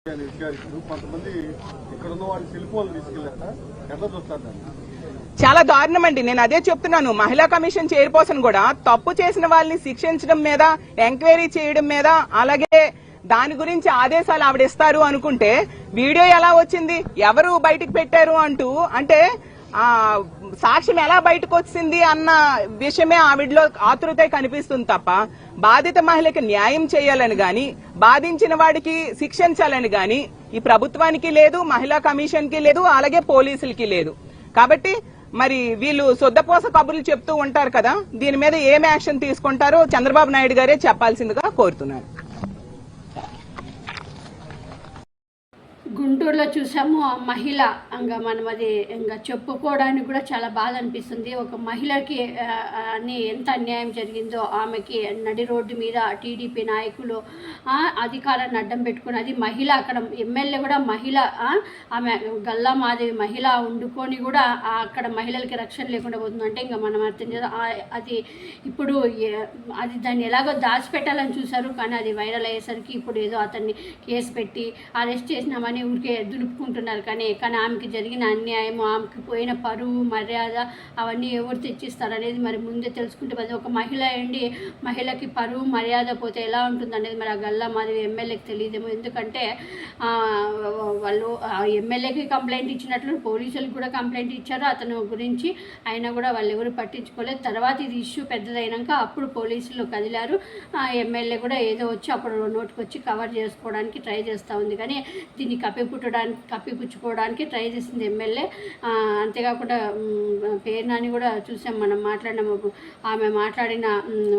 కొంతమంది ఇక్కడ ఉన్న వాళ్ళు శిల్పాలు తీసుకెళ్లారా ఎట్లా చూస్తారు? చాలా దారుణం అండి. నేను అదే చెప్తున్నాను. మహిళా కమిషన్ చైర్పర్సన్ కూడా తప్పు చేసిన వాళ్ళని శిక్షించడం మీద, ఎంక్వైరీ చేయడం మీద, అలాగే దాని గురించి ఆదేశాలు ఆవిడిస్తారు అనుకుంటే వీడియో ఎలా వచ్చింది, ఎవరు బయటికి పెట్టారు అంటూ, అంటే సాక్ష్యం ఎలా బయటకు వచ్చింది అన్న విషయమే ఆవిడలో ఆతృత కనిపిస్తుంది తప్ప బాధిత మహిళకి న్యాయం చేయాలని గాని, బాధించిన వాడికి శిక్షించాలని గాని ఈ ప్రభుత్వానికి లేదు, మహిళా కమిషన్ కి లేదు, అలాగే పోలీసులకి లేదు. కాబట్టి మరి వీళ్ళు సొద్దపోస కబుర్లు చెప్తూ ఉంటారు కదా, దీని మీద ఏం యాక్షన్ తీసుకుంటారో చంద్రబాబు నాయుడు గారే చెప్పాల్సిందిగా కోరుతున్నాను. గుంటూరులో చూసాము మహిళ ఇంకా మనం అది ఇంకా చెప్పుకోవడానికి కూడా చాలా బాధ అనిపిస్తుంది. ఒక మహిళకి ఎంత అన్యాయం జరిగిందో, ఆమెకి నడి రోడ్డు మీద టీడీపీ నాయకులు అధికారాన్ని అడ్డం పెట్టుకుని, అది మహిళ, అక్కడ ఎమ్మెల్యే కూడా మహిళ, ఆమె గల్లా మాదేవి మహిళ ఉండుకొని కూడా అక్కడ మహిళలకి రక్షణ లేకుండా పోతుంది. అంటే ఇంకా మనం అర్థం చేద్దాం. అది ఇప్పుడు అది దాన్ని ఎలాగో దాచిపెట్టాలని చూశారు, కానీ అది వైరల్ అయ్యేసరికి ఇప్పుడు ఏదో అతన్ని కేసు పెట్టి అరెస్ట్ చేసినామని ఊరికే దులుపుకుంటున్నారు. కానీ ఆమెకి జరిగిన అన్యాయం, ఆమెకి పోయిన పరువు మర్యాద అవన్నీ ఎవరు తెచ్చిస్తారు అనేది మరి ముందే తెలుసుకుంటే, అది ఒక మహిళ అండి, మహిళకి పరువు మర్యాద పోతే ఎలా ఉంటుంది అనేది మరి ఆ గల్లా మాధవి ఎమ్మెల్యేకి తెలియదేమో. ఎందుకంటే వాళ్ళు ఎమ్మెల్యేకి కంప్లైంట్ ఇచ్చినట్లు పోలీసులకు కూడా కంప్లైంట్ ఇచ్చారు అతను గురించి, అయినా కూడా వాళ్ళు ఎవరు పట్టించుకోలేదు. తర్వాత ఇది ఇష్యూ పెద్దదైనాక అప్పుడు పోలీసులు కదిలారు. ఎమ్మెల్యే కూడా ఏదో వచ్చి అప్పుడు నోటుకొచ్చి కవర్ చేసుకోవడానికి ట్రై చేస్తూ ఉంది. కానీ దీన్ని కప్పిపుచ్చుకోవడానికి ట్రై చేసింది ఎమ్మెల్యే. అంతేకాకుండా పేర్నాని కూడా చూసాం, మనం మాట్లాడినాము. ఆమె మాట్లాడిన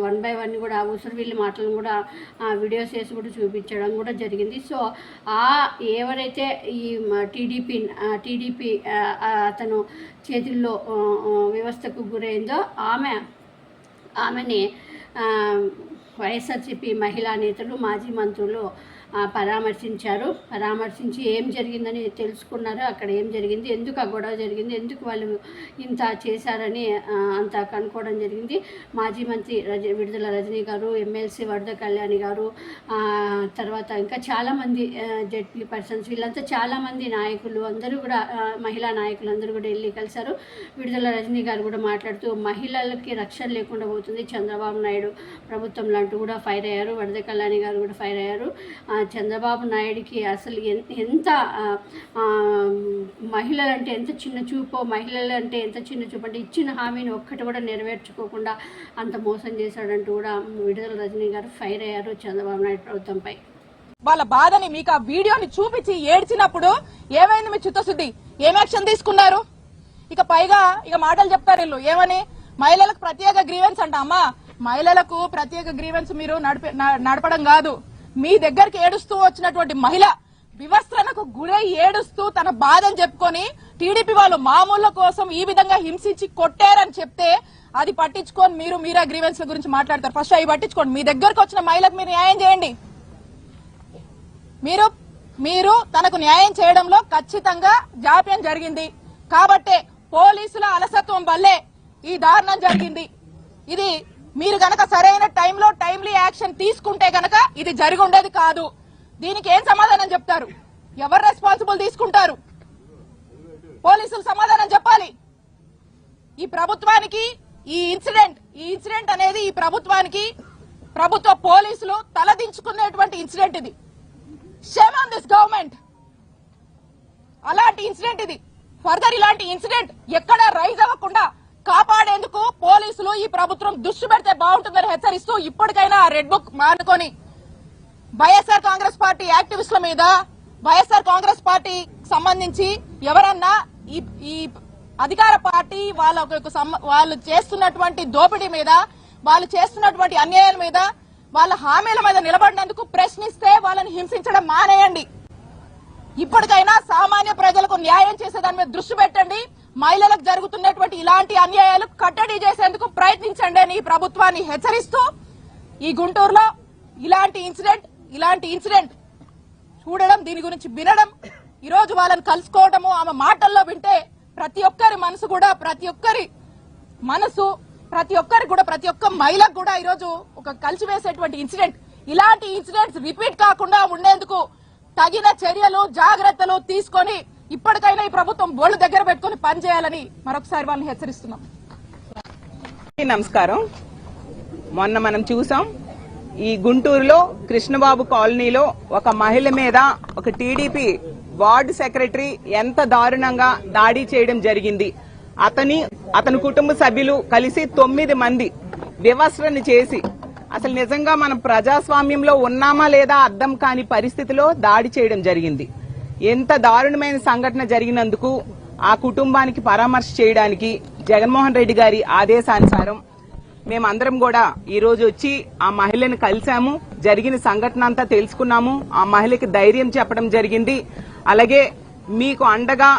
1 by 1 కూడా ఉసురువిల్లి మాటలను కూడా వీడియోస్ చేసి కూడా చూపించడం కూడా జరిగింది. సో ఎవరైతే ఈ టీడీపీ అతను చేతుల్లో వ్యవస్థకు గురైందో ఆమెని వైఎస్ఆర్సీపీ మహిళా నేతలు, మాజీ మంత్రులు పరామర్శించి ఏం జరిగిందని తెలుసుకున్నారు. అక్కడ ఏం జరిగింది, ఎందుకు ఆ గొడవ జరిగింది, ఎందుకు వాళ్ళు ఇంత చేశారని అంత కనుక్కోవడం జరిగింది. మాజీ మంత్రి విడుదల రజనీ గారు, ఎమ్మెల్సీ వరద కళ్యాణి గారు, తర్వాత ఇంకా చాలామంది జెడ్పీ పర్సన్స్, వీళ్ళంతా చాలామంది నాయకులు అందరూ కూడా, మహిళా నాయకులు అందరూ కూడా వెళ్ళి కలిశారు. విడుదల రజనీ గారు కూడా మాట్లాడుతూ మహిళలకి రక్షణ లేకుండా పోతుంది చంద్రబాబు నాయుడు ప్రభుత్వంలో అంటూ కూడా ఫైర్ అయ్యారు. వరద కళ్యాణి గారు కూడా ఫైర్ అయ్యారు. చంద్రబాబు నాయుడికి అసలు ఎంత మహిళలంటే ఎంత చిన్న చూపో, మహిళలంటే ఎంత చిన్న చూపు అంటే ఇచ్చిన హామీని ఒక్కటి కూడా నెరవేర్చుకోకుండా అంత మోసం చేశాడంటూ కూడా విడుదల రజనీ గారు ఫైర్ అయ్యారు చంద్రబాబు నాయుడు ప్రభుత్వంపై. వాళ్ళ బాధని మీకు ఆ వీడియోని చూపించి ఏడ్చినప్పుడు ఏమైంది మీ చిత్తశుద్ధి? ఏం యాక్షన్ తీసుకున్నారు? ఇక పైగా ఇక మాటలు చెప్తారు వీళ్ళు ఏమని, మహిళలకు ప్రత్యేక గ్రీవెన్స్ అంట. అమ్మా, మహిళలకు ప్రత్యేక గ్రీవెన్స్ మీరు నడపడం కాదు, మీ దగ్గరికి ఏడుస్తూ వచ్చినటువంటి మహిళ వివస్త్రణకు గురై ఏడుస్తూ తన బాధను చెప్పుకొని టీడీపీ వాళ్ళు మామూళ్ల కోసం ఈ విధంగా హింసించి కొట్టారని చెప్తే అది పట్టించుకొని మీరే గ్రీవెన్స్ గురించి మాట్లాడతారు. ఫస్ట్ అవి పట్టించుకోండి. మీ దగ్గరకు వచ్చిన మహిళకు మీరు న్యాయం చేయండి. మీరు తనకు న్యాయం చేయడంలో ఖచ్చితంగా జాప్యం జరిగింది కాబట్టే, పోలీసుల అలసత్వం వల్లే ఈ దారుణం జరిగింది. ఇది మీరు గనక సరైన టైంలో టైమ్లీ యాక్షన్ తీసుకుంటే గనక ఇది జరిగి ఉండేది కాదు. దీనికి ఏం సమాధానం చెప్తారు? ఎవరు రెస్పాన్సిబుల్ తీసుకుంటారు? పోలీసులు సమాధానం చెప్పాలి. ఈ ప్రభుత్వానికి ఈ ఇన్సిడెంట్ అనేది ఈ ప్రభుత్వానికి, ప్రభుత్వ పోలీసులు తలదించుకునేటువంటి ఇన్సిడెంట్ ఇది. Shame on this government. అలాంటి ఇన్సిడెంట్ ఇది. ఫర్దర్ ఇలాంటి ఇన్సిడెంట్ ఎక్కడా రైజ్ అవ్వకుండా కాపాడేందుకు పోలీసులు, ఈ ప్రభుత్వం దృష్టి పెడితే బాగుంటుందని హెచ్చరిస్తూ, ఇప్పటికైనా రెడ్ బుక్ మానుకొని వైఎస్ఆర్ కాంగ్రెస్ పార్టీ యాక్టివిస్టుల మీద, వైఎస్ఆర్ కాంగ్రెస్ పార్టీ సంబంధించి ఎవరన్నా ఈ అధికార పార్టీ వాళ్ళు చేస్తున్నటువంటి దోపిడీ మీద, వాళ్ళు చేస్తున్నటువంటి అన్యాయాల మీద, వాళ్ళ హామీల మీద నిలబడినందుకు ప్రశ్నిస్తే వాళ్ళని హింసించడం మానేయండి. ఇప్పటికైనా సామాన్య ప్రజలకు న్యాయం చేసే దాని మీద దృష్టి పెట్టండి. మహిళలకు జరుగుతున్నటువంటి ఇలాంటి అన్యాయాలు కట్టడి చేసేందుకు ప్రయత్నించండి అని ఈ ప్రభుత్వాన్ని హెచ్చరిస్తూ, ఈ గుంటూరులో ఇలాంటి ఇన్సిడెంట్ చూడడం, దీని గురించి వినడం, ఈరోజు వాళ్ళని కలుసుకోవడము, ఆమె మాటల్లో వింటే ప్రతి ఒక్కరి మనసు కూడా, ప్రతి ఒక్క మహిళకు కూడా ఈరోజు ఒక కలిసివేసేటువంటి ఇన్సిడెంట్. ఇలాంటి ఇన్సిడెంట్స్ రిపీట్ కాకుండా ఉండేందుకు తగిన చర్యలు జాగ్రత్తలు తీసుకొని ఇప్పటికైనా ఈ ప్రభుత్వం బోళ్లు దగ్గర పెట్టుకుని పనిచేయాలని మరొకసారి వాళ్ళని హెచ్చరిస్తున్నాం. నమస్కారం. మొన్న మనం చూసాం ఈ గుంటూరులో కృష్ణబాబు కాలనీలో ఒక మహిళ మీద ఒక టీడీపీ వార్డు సెక్రటరీ ఎంత దారుణంగా దాడి చేయడం జరిగింది. అతని కుటుంబ సభ్యులు కలిసి 9 మంది వివస్రణ చేసి అసలు నిజంగా మనం ప్రజాస్వామ్యంలో ఉన్నామా లేదా అర్థం కాని పరిస్థితిలో దాడి చేయడం జరిగింది. ఎంత దారుణమైన సంఘటన జరిగినందుకు ఆ కుటుంబానికి పరామర్శ చేయడానికి జగన్మోహన్ రెడ్డి గారి ఆదేశానుసారం మేమందరం కూడా ఈ రోజు వచ్చి ఆ మహిళను కలిశాము. జరిగిన సంఘటన అంతా తెలుసుకున్నాము. ఆ మహిళకి ధైర్యం చెప్పడం జరిగింది. అలాగే మీకు అండగా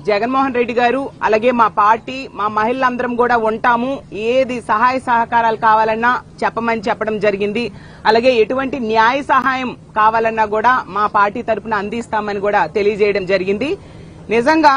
జగన్మోహన్ రెడ్డి గారు అలాగే మా పార్టీ మా మహిళలందరం కూడా ఉంటాము. ఏది సహాయ సహకారాలు కావాలన్నా చెప్పడం జరిగింది. అలాగే ఎటువంటి న్యాయ సహాయం కావాలన్నా కూడా మా పార్టీ తరఫున అందిస్తామని కూడా తెలియజేయడం జరిగింది. నిజంగా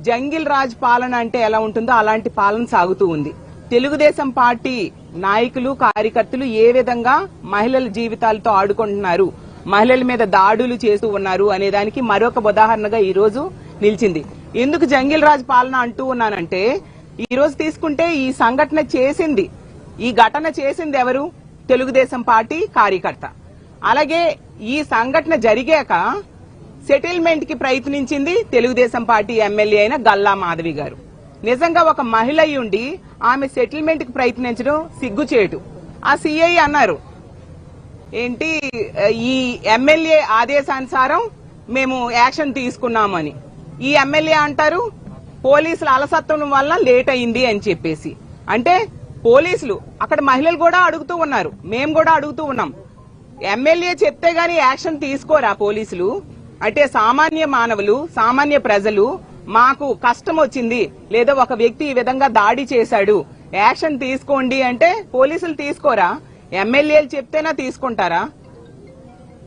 జంగిల్ రాజ్ పాలన అంటే ఎలా ఉంటుందో అలాంటి పాలన సాగుతూ ఉంది. తెలుగుదేశం పార్టీ నాయకులు కార్యకర్తలు ఏ విధంగా మహిళల జీవితాలతో ఆడుకుంటున్నారు, మహిళల మీద దాడులు చేస్తూ ఉన్నారు అనేదానికి మరొక ఉదాహరణగా ఈ రోజు నిలిచింది. ఎందుకు జంగిల్ రాజ్ పాలన అంటూ ఉన్నానంటే ఈ రోజు తీసుకుంటే ఈ సంఘటన చేసింది, ఈ ఘటన చేసింది ఎవరు? తెలుగుదేశం పార్టీ కార్యకర్త. అలాగే ఈ సంఘటన జరిగాక సెటిల్మెంట్ కి ప్రయత్నించింది తెలుగుదేశం పార్టీ ఎమ్మెల్యే అయిన గల్లా మాధవి గారు. నిజంగా ఒక మహిళ ఉండి ఆమె సెటిల్మెంట్ కి ప్రయత్నించడం సిగ్గుచేటు. ఆ సిఐ అన్నారు ఏంటి ఈ ఎమ్మెల్యే ఆదేశానుసారం మేము యాక్షన్ తీసుకున్నామని. ఈ ఎమ్మెల్యే అంటారు పోలీసుల అలసత్వం వల్ల లేట్ అయింది అని చెప్పేసి. అంటే పోలీసులు అక్కడ మహిళలు కూడా అడుగుతూ ఉన్నారు, మేము కూడా అడుగుతూ ఉన్నాం, ఎమ్మెల్యే చెప్తే గానీ యాక్షన్ తీసుకోరా పోలీసులు? అంటే సామాన్య మానవులు సామాన్య ప్రజలు మాకు కష్టం వచ్చింది లేదా ఒక వ్యక్తి ఈ విధంగా దాడి చేశాడు యాక్షన్ తీసుకోండి అంటే పోలీసులు తీసుకోరా? ఎమ్మెల్యేలు చెప్తేనా తీసుకుంటారా?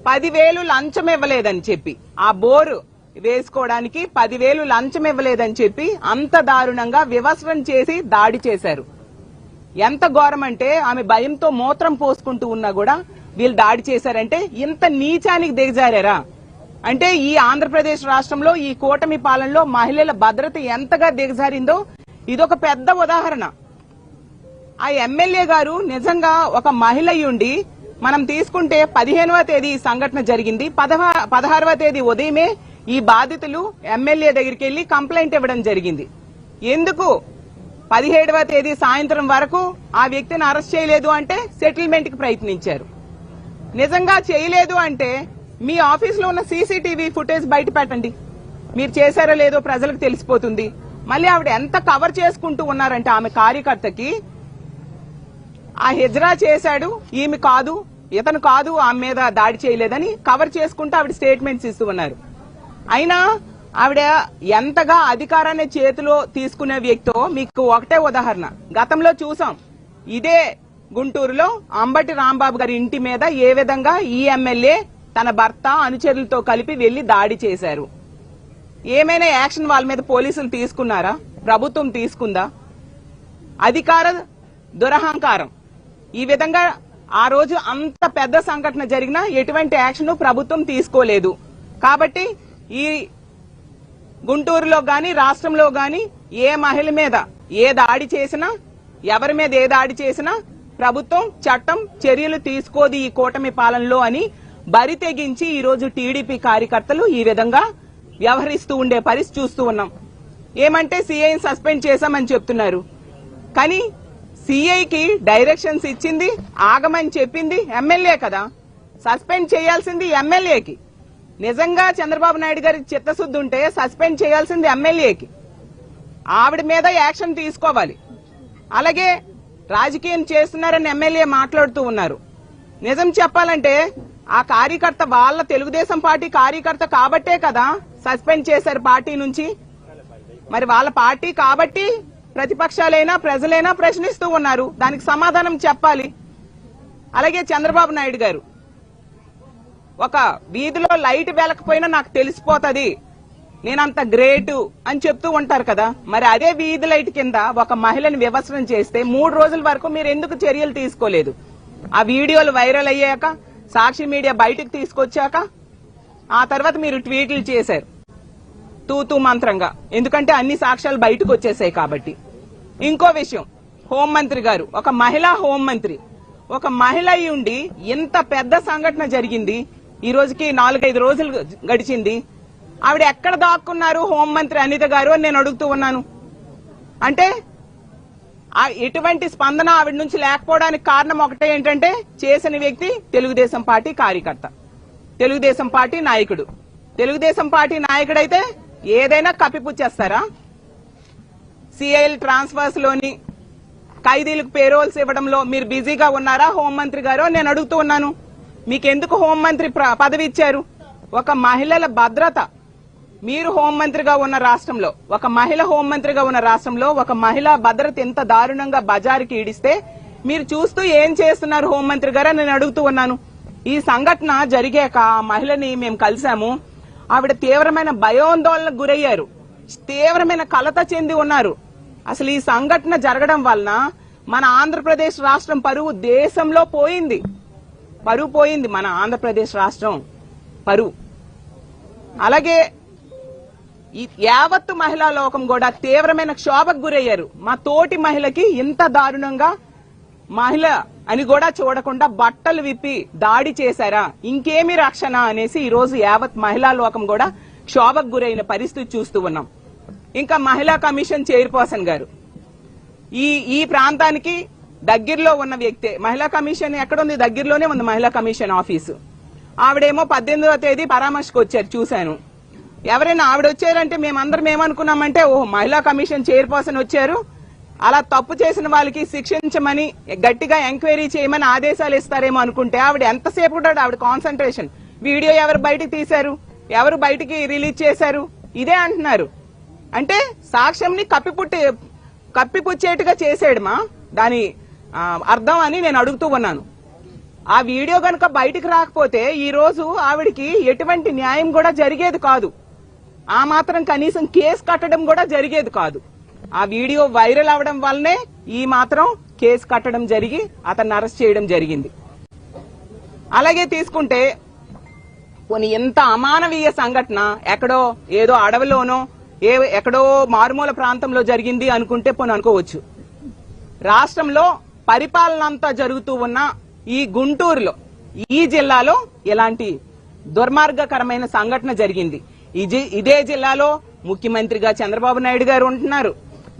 10,000 లంచం ఇవ్వలేదని చెప్పి ఆ బోరు వేసుకోవడానికి 10,000 లంచం ఇవ్వలేదని చెప్పి అంత దారుణంగా వివస్రణ చేసి దాడి చేశారు. ఎంత ఘోరం అంటే ఆమె భయంతో మూత్రం పోసుకుంటూ ఉన్నా కూడా వీళ్ళు దాడి చేశారంటే ఇంత నీచానికి దిగజారా? అంటే ఈ ఆంధ్రప్రదేశ్ రాష్ట్రంలో ఈ కూటమి పాలనలో మహిళల భద్రత ఎంతగా దిగజారిందో ఇదొక పెద్ద ఉదాహరణ. ఆ ఎమ్మెల్యే గారు నిజంగా ఒక మహిళ ఉండి మనం తీసుకుంటే 15వ తేదీ ఈ సంఘటన జరిగింది. 16వ తేదీ ఉదయమే ఈ బాధితులు ఎమ్మెల్యే దగ్గరికి వెళ్లి కంప్లైంట్ ఇవ్వడం జరిగింది. ఎందుకు 17వ తేదీ సాయంత్రం వరకు ఆ వ్యక్తిని అరెస్ట్ చేయలేదు అంటే సెటిల్మెంట్ కి ప్రయత్నించారు. నిజంగా చేయలేదు అంటే మీ ఆఫీసులో ఉన్న సీసీటీవీ ఫుటేజ్ బయట పెట్టండి, మీరు చేశారో లేదో ప్రజలకు తెలిసిపోతుంది. మళ్ళీ ఆవిడ ఎంత కవర్ చేసుకుంటూ ఉన్నారంటే ఆమె కార్యకర్తకి ఆ హిజ్రా చేశాడు, ఈమె కాదు, ఇతను కాదు, ఆమె మీద దాడి చేయలేదని కవర్ చేసుకుంటూ ఆవిడ స్టేట్మెంట్స్ ఇస్తూ ఉన్నారు. అయినా ఆవిడ ఎంతగా అధికారాన్ని చేతిలో తీసుకునే వ్యక్తో మీకు ఒకటే ఉదాహరణ గతంలో చూసాం. ఇదే గుంటూరులో అంబటి రాంబాబు గారి ఇంటి మీద ఏ విధంగా ఈ ఎమ్మెల్యే తన భర్త అనుచరులతో కలిపి వెళ్లి దాడి చేశారు. ఏమైనా యాక్షన్ వాళ్ళ మీద పోలీసులు తీసుకున్నారా? ప్రభుత్వం తీసుకుందా? అధికార దురహంకారం. ఈ విధంగా ఆ రోజు అంత పెద్ద సంఘటన జరిగినా ఎటువంటి యాక్షన్ ప్రభుత్వం తీసుకోలేదు. కాబట్టి ఈ గుంటూరులో గాని రాష్ట్రంలో గాని ఏ మహిళ మీద ఏ దాడి చేసినా ఎవరి మీద ఏ దాడి చేసినా ప్రభుత్వం చట్టం చర్యలు తీసుకోదు ఈ కూటమి పాలనలో అని బరి తెగించి ఈ రోజు టీడీపీ కార్యకర్తలు ఈ విధంగా వ్యవహరిస్తూ ఉండే పరిస్థితి చూస్తూ ఉన్నాం. ఏమంటే సీఐని సస్పెండ్ చేశామని చెప్తున్నారు, కానీ సీఐకి డైరెక్షన్స్ ఇచ్చింది ఆగమని చెప్పింది ఎమ్మెల్యే కదా. సస్పెండ్ చేయాల్సింది ఎమ్మెల్యేకి. నిజంగా చంద్రబాబు నాయుడు గారికి చిత్తశుద్ధి ఉంటే సస్పెండ్ చేయాల్సింది ఎమ్మెల్యేకి. ఆవిడ మీద యాక్షన్ తీసుకోవాలి. అలాగే రాజకీయం చేస్తున్నారని ఎమ్మెల్యే మాట్లాడుతూ ఉన్నారు. నిజం చెప్పాలంటే ఆ కార్యకర్త వాళ్ళ తెలుగుదేశం పార్టీ కార్యకర్త కాబట్టే కదా సస్పెండ్ చేశారు పార్టీ నుంచి. మరి వాళ్ళ పార్టీ కాబట్టి ప్రతిపక్షాలైనా ప్రజలైనా ప్రశ్నిస్తూ ఉన్నారు, దానికి సమాధానం చెప్పాలి. అలాగే చంద్రబాబు నాయుడు గారు ఒక వీధిలో లైట్ వెలకపోయినా నాకు తెలిసిపోతుంది, నేనంత గ్రేటు అని చెప్తూ ఉంటారు కదా. మరి అదే వీధి లైట్ కింద ఒక మహిళని వివస్రణ చేస్తే 3 రోజుల వరకు మీరు ఎందుకు చర్యలు తీసుకోలేదు? ఆ వీడియోలు వైరల్ అయ్యాక సాక్షి మీడియా బయటకు తీసుకొచ్చాక ఆ తర్వాత మీరు ట్వీట్లు చేశారు తూతూ మంత్రంగా, ఎందుకంటే అన్ని సాక్ష్యాలు బయటకు వచ్చేసాయి కాబట్టి. ఇంకో విషయం, హోంమంత్రి గారు, ఒక మహిళా హోంమంత్రి, ఒక మహిళ అయి ఉండి ఇంత పెద్ద సంఘటన జరిగింది, ఈ రోజుకి 4-5 రోజులు గడిచింది, ఆవిడ ఎక్కడ దాక్కున్నారు హోంమంత్రి అనిత గారు అని నేను అడుగుతూ ఉన్నాను. అంటే ఎటువంటి స్పందన ఆవిడ నుంచి లేకపోవడానికి కారణం ఒకటే ఏంటంటే, చేసిన వ్యక్తి తెలుగుదేశం పార్టీ కార్యకర్త, తెలుగుదేశం పార్టీ నాయకుడు. తెలుగుదేశం పార్టీ నాయకుడైతే ఏదైనా కప్పిపుచ్చేస్తారా? సిఐఎల్ ట్రాన్స్ఫర్స్ లోని ఖైదీలకు పేరోల్స్ ఇవ్వడంలో మీరు బిజీగా ఉన్నారా హోంమంత్రి గారు నేను అడుగుతూ ఉన్నాను. మీకెందుకు హోంమంత్రి పదవి ఇచ్చారు? ఒక మహిళల భద్రత, మీరు హోంమంత్రిగా ఉన్న రాష్ట్రంలో, ఒక మహిళ హోంమంత్రిగా ఉన్న రాష్ట్రంలో ఒక మహిళా భద్రత ఎంత దారుణంగా బజారుకి ఈడిస్తే మీరు చూస్తూ ఏం చేస్తున్నారు హోంమంత్రి గారు నేను అడుగుతూ ఉన్నాను. ఈ సంఘటన జరిగాక ఆ మహిళని మేము కలిసాము. ఆవిడ తీవ్రమైన భయాందోళనకు గురయ్యారు, తీవ్రమైన కలత చెంది ఉన్నారు. అసలు ఈ సంఘటన జరగడం వలన మన ఆంధ్రప్రదేశ్ రాష్ట్రం పరువు దేశంలో పోయింది, పరువు పోయింది మన ఆంధ్రప్రదేశ్ రాష్ట్రం పరువు. అలాగే ఈ యావత్తు మహిళా లోకం కూడా తీవ్రమైన క్షోభకు గురయ్యారు. మా తోటి మహిళకి ఇంత దారుణంగా మహిళ అని కూడా చూడకుండా బట్టలు విప్పి దాడి చేశారా, ఇంకేమి రక్షణ అనేసి ఈ రోజు యావత్ మహిళా లోకం కూడా క్షోభకు గురైన పరిస్థితి చూస్తూ ఉన్నాం. ఇంకా మహిళా కమిషన్ చైర్పర్సన్ గారు ఈ ప్రాంతానికి దగ్గరలో ఉన్న వ్యక్తే. మహిళా కమిషన్ ఎక్కడుంది? దగ్గరలోనే ఉంది మహిళా కమిషన్ ఆఫీసు. ఆవిడేమో 18వ తేదీ పరామర్శకు వచ్చారు, చూశాను. ఎవరైనా ఆవిడ వచ్చారంటే మేమందరం ఏమనుకున్నామంటే, ఓహో మహిళా కమిషన్ చైర్పర్సన్ వచ్చారు, అలా తప్పు చేసిన వాళ్ళకి శిక్షించమని గట్టిగా ఎంక్వైరీ చేయమని ఆదేశాలు ఇస్తారేమో అనుకుంటే ఆవిడ ఎంతసేపు కూడా ఆవిడ కాన్సన్ట్రేషన్, వీడియో ఎవరు బయటకు తీశారు, ఎవరు బయటికి రిలీజ్ చేశారు, ఇదే అంటున్నారు. అంటే సాక్ష్యంని కప్పిపుచ్చేట్టుగా చేసేయడమా దాని అర్థం అని నేను అడుగుతూ ఉన్నాను. ఆ వీడియో గనుక బయటికి రాకపోతే ఈ రోజు ఆవిడికి ఎటువంటి న్యాయం కూడా జరిగేది కాదు, ఆ మాత్రం కనీసం కేసు కట్టడం కూడా జరిగేది కాదు. ఆ వీడియో వైరల్ అవడం వల్లనే ఈ మాత్రం కేసు కట్టడం జరిగి అతన్ని అరెస్ట్ చేయడం జరిగింది. అలాగే తీసుకుంటే పోనీ ఎంత అమానవీయ సంఘటన ఎక్కడో ఏదో అడవిలోనో ఎక్కడో మారుమూల ప్రాంతంలో జరిగింది అనుకుంటే పోనీ అనుకోవచ్చు. రాష్ట్రంలో పరిపాలన అంతా జరుగుతూ ఉన్న ఈ గుంటూరులో, ఈ జిల్లాలో ఎలాంటి దుర్మార్గకరమైన సంఘటన జరిగింది. ఇదే జిల్లాలో ముఖ్యమంత్రిగా చంద్రబాబు నాయుడు గారు ఉంటున్నారు,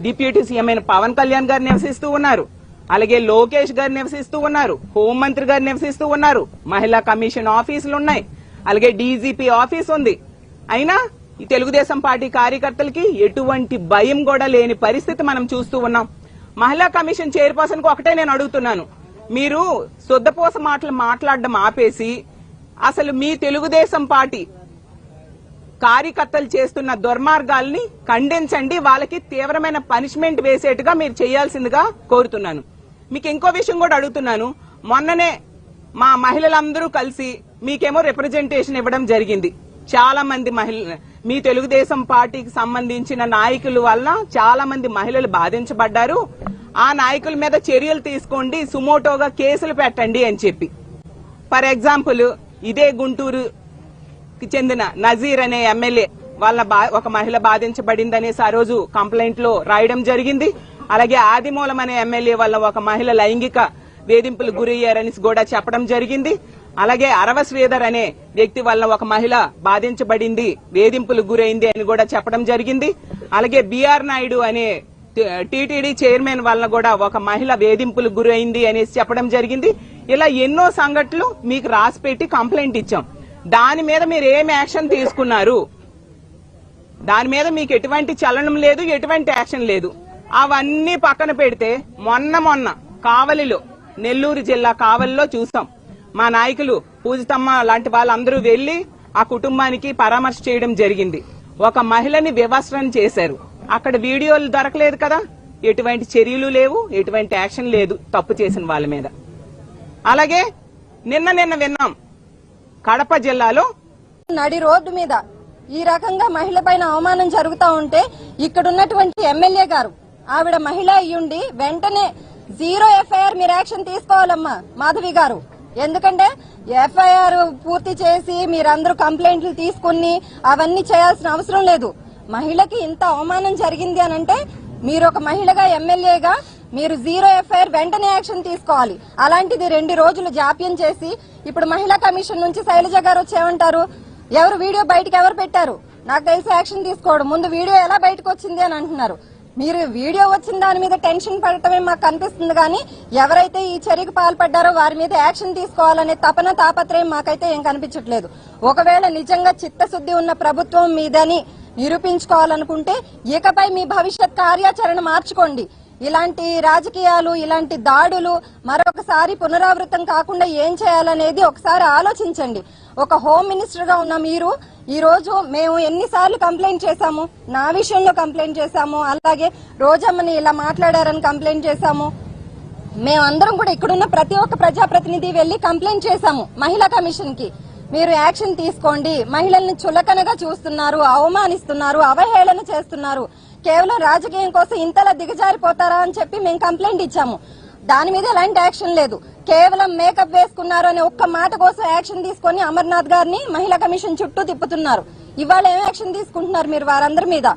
డిప్యూటీ సీఎం అయిన పవన్ కళ్యాణ్ గారు నివసిస్తూ ఉన్నారు, అలాగే లోకేష్ గారు నివసిస్తూ ఉన్నారు, హోంమంత్రి గారు నివసిస్తూ ఉన్నారు, మహిళా కమిషన్ ఆఫీసులు ఉన్నాయి, అలాగే డీజీపీ ఆఫీస్ ఉంది. అయినా ఈ తెలుగుదేశం పార్టీ కార్యకర్తలకి ఎటువంటి భయం కూడా లేని పరిస్థితి మనం చూస్తూ ఉన్నాం. మహిళా కమిషన్ చైర్పర్సన్ కు ఒకటే నేను అడుగుతున్నాను, మీరు సొద్దపోస మాటలు మాట్లాడడం ఆపేసి అసలు మీ తెలుగుదేశం పార్టీ కార్యకర్తలు చేస్తున్న దుర్మార్గాల్ని ఖండించండి, వాళ్ళకి తీవ్రమైన పనిష్మెంట్ వేసేట్టుగా మీరు చేయాల్సిందిగా కోరుతున్నాను. మీకు ఇంకో విషయం కూడా అడుగుతున్నాను, మొన్ననే మా మహిళలందరూ కలిసి మీకేమో రిప్రజెంటేషన్ ఇవ్వడం జరిగింది. చాలా మంది మీ తెలుగుదేశం పార్టీకి సంబంధించిన నాయకుల వల్ల చాలా మంది మహిళలు బాధించబడ్డారు, ఆ నాయకుల మీద చర్యలు తీసుకోండి, సుమోటోగా కేసులు పెట్టండి అని చెప్పి. ఫర్ ఎగ్జాంపుల్ ఇదే గుంటూరుకి చెందిన నజీర్ అనే ఎమ్మెల్యే వాళ్ళ ఒక మహిళ బాధించబడింది అనేసి ఆ రోజు కంప్లైంట్ లో రాయడం జరిగింది. అలాగే ఆదిమూలం అనే ఎమ్మెల్యే వల్ల ఒక మహిళ లైంగిక వేధింపులు గురయ్యారని కూడా చెప్పడం జరిగింది. అలాగే అరవ శ్రీధర్ అనే వ్యక్తి వల్ల ఒక మహిళ బాధించబడింది, వేధింపులు గురైంది అని కూడా చెప్పడం జరిగింది. అలాగే బిఆర్ నాయుడు అనే టీటీడీ చైర్మన్ వల్ల కూడా ఒక మహిళ వేధింపులు గురైంది అనేసి చెప్పడం జరిగింది. ఇలా ఎన్నో సంఘటనలు మీకు రాసి పెట్టి కంప్లైంట్ ఇచ్చాం. దాని మీద మీరు ఏం యాక్షన్ తీసుకున్నారు? దాని మీద మీకు ఎటువంటి చలనం లేదు, ఎటువంటి యాక్షన్ లేదు. అవన్నీ పక్కన పెడితే మొన్న కావలిలో, నెల్లూరు జిల్లా కావలిలో చూసాం, మా నాయకులు పూజితమ్మ లాంటి వాళ్ళందరూ వెళ్లి ఆ కుటుంబానికి పరామర్శ చేయడం జరిగింది. ఒక మహిళని వివస్త్రం చేశారు, అక్కడ వీడియోలు దొరకలేదు కదా, ఎటువంటి చర్యలు లేవు, ఎటువంటి యాక్షన్ లేదు తప్పు చేసిన వాళ్ళ మీద. అలాగే నిన్న విన్నాం కడప జిల్లాలో నడి రోడ్డు మీద ఈ రకంగా మహిళ పైన అవమానం జరుగుతూ ఉంటే ఇక్కడ ఉన్నటువంటి ఎమ్మెల్యే గారు ఆవిడ మహిళ అయ్యుండి వెంటనే 0 ఎఫ్ఐఆర్ మీరు యాక్షన్ తీసుకోవాలమ్మా మాధవి గారు. ఎందుకంటే ఎఫ్ఐఆర్ పూర్తి చేసి మీరందరూ కంప్లైంట్లు తీసుకుని అవన్నీ చేయాల్సిన అవసరం లేదు. మహిళకి ఇంత అవమానం జరిగింది అని అంటే మీరు ఒక మహిళగా ఎమ్మెల్యేగా మీరు 0 ఎఫ్ఐఆర్ వెంటనే యాక్షన్ తీసుకోవాలి. అలాంటిది 2 రోజులు జాప్యం చేసి ఇప్పుడు మహిళా కమిషన్ నుంచి శైలజ గారు వచ్చేమంటారు, ఎవరు వీడియో బయటకు ఎవరు పెట్టారు నాకు తెలిసి యాక్షన్ తీసుకోవడం, ముందు వీడియో ఎలా బయటకు వచ్చింది అని అంటున్నారు. మీరు వీడియో వచ్చిన దాని మీద టెన్షన్ పడటమే మాకు కనిపిస్తుంది కానీ ఎవరైతే ఈ చర్యకు పాల్పడ్డారో వారి మీద యాక్షన్ తీసుకోవాలనే తపన తాపత్రయం మాకైతే ఏం కనిపించట్లేదు. ఒకవేళ నిజంగా చిత్తశుద్ధి ఉన్న ప్రభుత్వం మీదని నిరూపించుకోవాలనుకుంటే ఇకపై మీ భవిష్యత్ కార్యాచరణ మార్చుకోండి. ఇలాంటి రాజకీయాలు, ఇలాంటి దాడులు మరొకసారి పునరావృతం కాకుండా ఏం చేయాలనేది ఒకసారి ఆలోచించండి. ఒక హోమ్ మినిస్టర్ గా ఉన్న మీరు ఈ రోజు మేము ఎన్నిసార్లు కంప్లైంట్ చేశాము, నా విషయంలో కంప్లైంట్ చేశాము, అలాగే రోజమ్మని ఇలా మాట్లాడారని కంప్లైంట్ చేశాము. మేమందరం కూడా ఇక్కడున్న ప్రతి ఒక్క ప్రజాప్రతినిధి వెళ్లి కంప్లైంట్ చేశాము మహిళా కమిషన్ కి. మీరు యాక్షన్ తీసుకోండి, మహిళల్ని చులకనగా చూస్తున్నారు, అవమానిస్తున్నారు, అవహేళన చేస్తున్నారు, కేవలం రాజకీయం కోసం ఇంతలా దిగజారిపోతారా అని చెప్పి మేము కంప్లైంట్ ఇచ్చాము. దాని మీద ఎలాంటి యాక్షన్ లేదు. కేవలం మేకప్ వేసుకున్నారు అనే ఒక్క మాట కోసం యాక్షన్ తీసుకొని అమర్నాథ్ గారిని మహిళా కమిషన్ చుట్టూ తిప్పుతున్నారు. ఇవాళ ఏం యాక్షన్ తీసుకుంటున్నారు మీరు వారందరి మీద?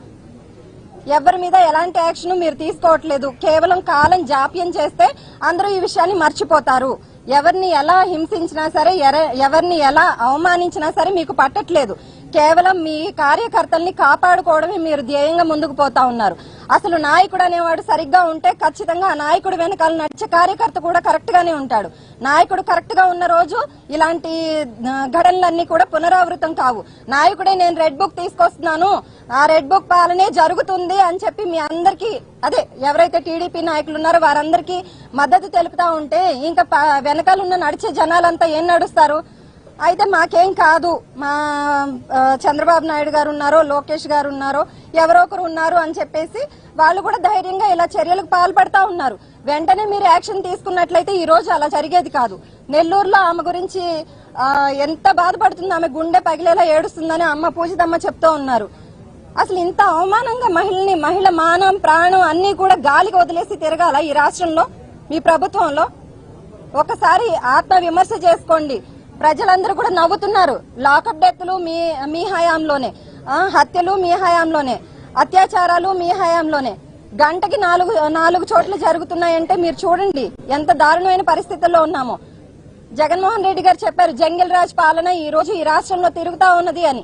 ఎవరి మీద ఎలాంటి యాక్షన్ మీరు తీసుకోవట్లేదు. కేవలం కాలం జాప్యం చేస్తే అందరూ ఈ విషయాన్ని మర్చిపోతారు. ఎవరిని ఎలా హింసించినా సరే, ఎవరిని ఎలా అవమానించినా సరే మీకు పట్టట్లేదు. కేవలం మీ కార్యకర్తల్ని కాపాడుకోవడమే మీరు ధ్యేయంగా ముందుకు పోతా ఉన్నారు. అసలు నాయకుడు అనేవాడు సరిగ్గా ఉంటే ఖచ్చితంగా ఆ నాయకుడు వెనకాల నడిచే కార్యకర్త కూడా కరెక్ట్ గానే ఉంటాడు. నాయకుడు కరెక్ట్ గా ఉన్న రోజు ఇలాంటి ఘటనలన్నీ కూడా పునరావృతం కావు. నాయకుడే నేను రెడ్ బుక్ తీసుకొస్తున్నాను, ఆ రెడ్ బుక్ పాలనే జరుగుతుంది అని చెప్పి మీ అందరికీ, అదే ఎవరైతే టీడీపీ నాయకులు ఉన్నారో వారందరికీ మద్దతు తెలుపుతా ఉంటే ఇంకా వెనకాల ఉన్న నడిచే జనాలంతా ఏం నడుస్తారు? అయితే మాకేం కాదు, మా చంద్రబాబు నాయుడు గారు ఉన్నారో, లోకేష్ గారు ఉన్నారో, ఎవరో ఒకరు ఉన్నారు అని చెప్పేసి వాళ్ళు కూడా ధైర్యంగా ఇలా చర్యలకు పాల్పడతా ఉన్నారు. వెంటనే మీరు యాక్షన్ తీసుకున్నట్లయితే ఈ రోజు అలా జరిగేది కాదు. నెల్లూరులో ఆమె గురించి ఎంత బాధపడుతుంది, ఆమె గుండె పగిలేలా ఏడుస్తుందని అమ్మ పూజితమ్మ చెప్తూ ఉన్నారు. అసలు ఇంత అవమానంగా మహిళ మానం ప్రాణం అన్ని కూడా గాలికి వదిలేసి తిరగాల ఈ రాష్ట్రంలో మీ ప్రభుత్వంలో? ఒకసారి ఆత్మ విమర్శ చేసుకోండి. ప్రజలందరూ కూడా నవ్వుతున్నారు. లాకప్ డెత్లు మీ హయాంలోనే, హత్యలు మీ హయాంలోనే, అత్యాచారాలు మీ హయాంలోనే, గంటకి 4 చోట్ల జరుగుతున్నాయంటే మీరు చూడండి ఎంత దారుణమైన పరిస్థితుల్లో ఉన్నామో. జగన్మోహన్ రెడ్డి గారు చెప్పారు జంగిల్ రాజ్ పాలన ఈ రోజు ఈ రాష్ట్రంలో తిరుగుతా ఉన్నది అని.